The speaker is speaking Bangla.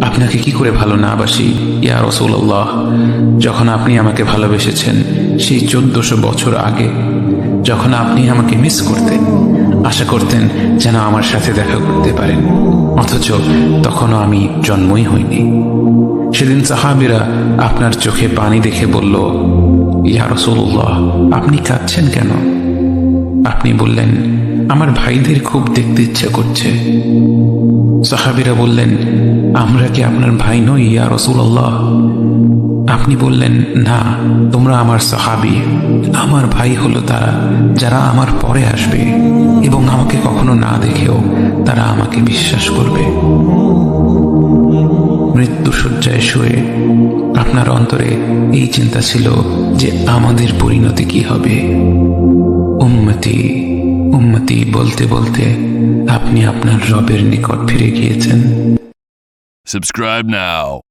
আপনাকে কি করে ভালো না বাসি ইয়া রাসূলুল্লাহ। যখন আপনি আমাকে ভালোবেসেছেন সেই 1400 বছর আগে, যখন আপনি আমাকে মিস করতেন, আশা করতেন যেন আমার সাথে দেখা করতে পারেন, অথচ তখনও আমি জন্মই হইনি। সেদিন সাহাবীরা আপনার চোখে পানি দেখে বলল, ইয়া রাসূলুল্লাহ, আপনি কাঁদছেন কেন? আপনি বললেন, আমার ভাইদের খুব দেখতে ইচ্ছা করছে। সাহাবীরা বললেন, আমরা কি আপনার ভাই নই ইয়া রাসূলুল্লাহ? আপনি বললেন, না, তোমরা আমার সাহাবী। আমার ভাই হলো তারা যারা আমার পরে আসবে এবং আমাকে কখনো না দেখেও তারা আমাকে বিশ্বাস করবে। মৃত্যু শয্যায় শুয়ে আপনার অন্তরে এই চিন্তা ছিল যে আমাদের পরিণতি কি হবে। উম্মতি উম্মতি বলতে বলতে আপনি আপনার রবের নিকট ফিরে গিয়েছেন। Subscribe now.